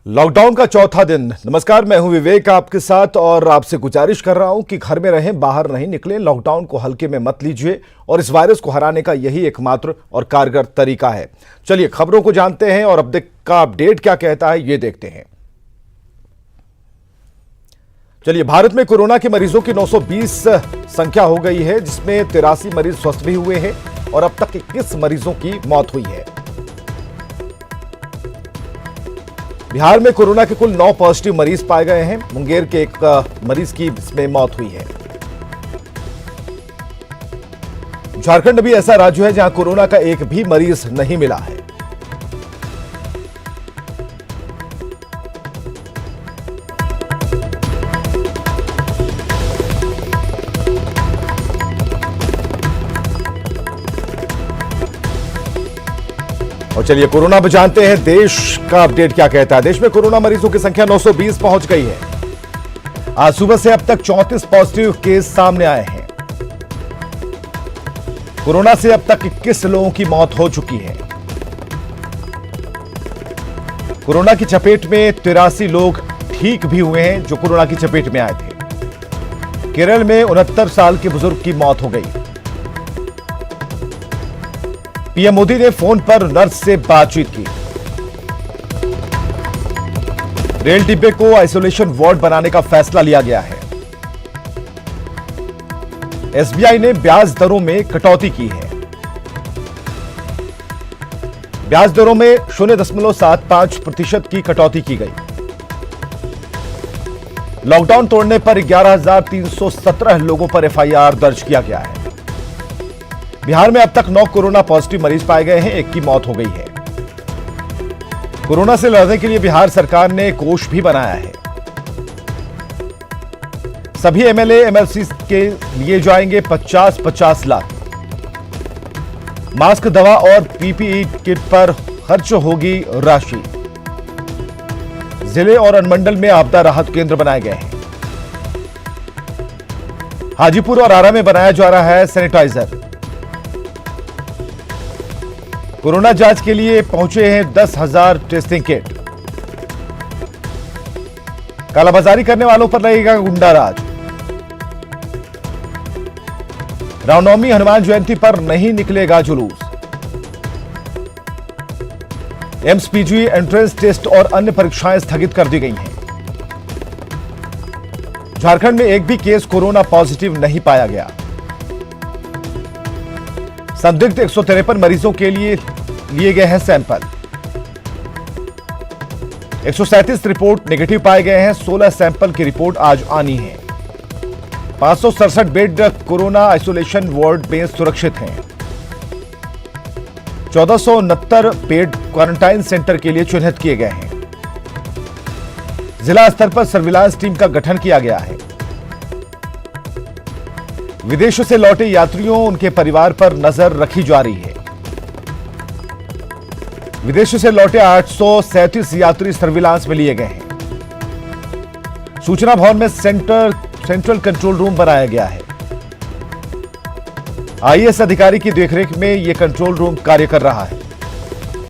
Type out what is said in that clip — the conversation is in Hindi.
लॉकडाउन का चौथा दिन। नमस्कार, मैं हूं विवेक आपके साथ और आपसे गुजारिश कर रहा हूं कि घर में रहें, बाहर नहीं निकलें, लॉकडाउन को हल्के में मत लीजिए और इस वायरस को हराने का यही एकमात्र और कारगर तरीका है। चलिए खबरों को जानते हैं और अब तक का अपडेट क्या कहता है ये देखते हैं। चलिए, भारत में कोरोना के मरीजों की 920 संख्या हो गई है, जिसमें 83 मरीज स्वस्थ भी हुए हैं और अब तक 21 मरीजों की मौत हुई है। बिहार में कोरोना के कुल 9 पॉजिटिव मरीज पाए गए हैं। मुंगेर के एक मरीज की इसमें मौत हुई है। झारखंड भी ऐसा राज्य है जहां कोरोना का एक भी मरीज नहीं मिला है। और चलिए कोरोना पर जानते हैं देश का अपडेट क्या कहता है। देश में कोरोना मरीजों की संख्या 920 पहुंच गई है। आज सुबह से अब तक 34 पॉजिटिव केस सामने आए हैं। कोरोना से अब तक 21 लोगों की मौत हो चुकी है। कोरोना की चपेट में 83 लोग ठीक भी हुए हैं जो कोरोना की चपेट में आए थे। केरल में 69 साल के बुजुर्ग की मौत हो गई। पीएम मोदी ने फोन पर नर्स से बातचीत की। रेल डिब्बे को आइसोलेशन वार्ड बनाने का फैसला लिया गया है। एसबीआई ने ब्याज दरों में कटौती की है। ब्याज दरों में 0.75% की कटौती की गई। लॉकडाउन तोड़ने पर 11,317 लोगों पर एफआईआर दर्ज किया गया है। बिहार में अब तक 9 कोरोना पॉजिटिव मरीज पाए गए हैं, 1 की मौत हो गई है। कोरोना से लड़ने के लिए बिहार सरकार ने कोष भी बनाया है। सभी एमएलए एमएलसी के लिए जाएंगे 50-50 लाख। मास्क, दवा और पीपीई किट पर खर्च होगी राशि। जिले और अनुमंडल में आपदा राहत केंद्र बनाए गए हैं। हाजीपुर और आरा में बनाया जा रहा है सैनिटाइजर। कोरोना जांच के लिए पहुंचे हैं 10,000 टेस्टिंग किट। कालाबाजारी करने वालों पर लगेगा गुंडा राज। रामनवमी, हनुमान जयंती पर नहीं निकलेगा जुलूस। एम्स पीजी एंट्रेंस टेस्ट और अन्य परीक्षाएं स्थगित कर दी गई हैं। झारखंड में एक भी केस कोरोना पॉजिटिव नहीं पाया गया। संदिग्ध 153 मरीजों के लिए गए हैं सैंपल। 137 रिपोर्ट नेगेटिव पाए गए हैं। 16 सैंपल की रिपोर्ट आज आनी है। 567 बेड कोरोना आइसोलेशन वार्ड में सुरक्षित हैं। 1469 बेड क्वारंटाइन सेंटर के लिए चिन्हित किए गए हैं। जिला स्तर पर सर्विलांस टीम का गठन किया गया है। विदेशों से लौटे यात्रियों, उनके परिवार पर नजर रखी जा रही है। विदेशों से लौटे 837 यात्री सर्विलांस में लिए गए हैं। सूचना भवन में सेंट्रल कंट्रोल रूम बनाया गया है। आईएएस अधिकारी की देखरेख में यह कंट्रोल रूम कार्य कर रहा है।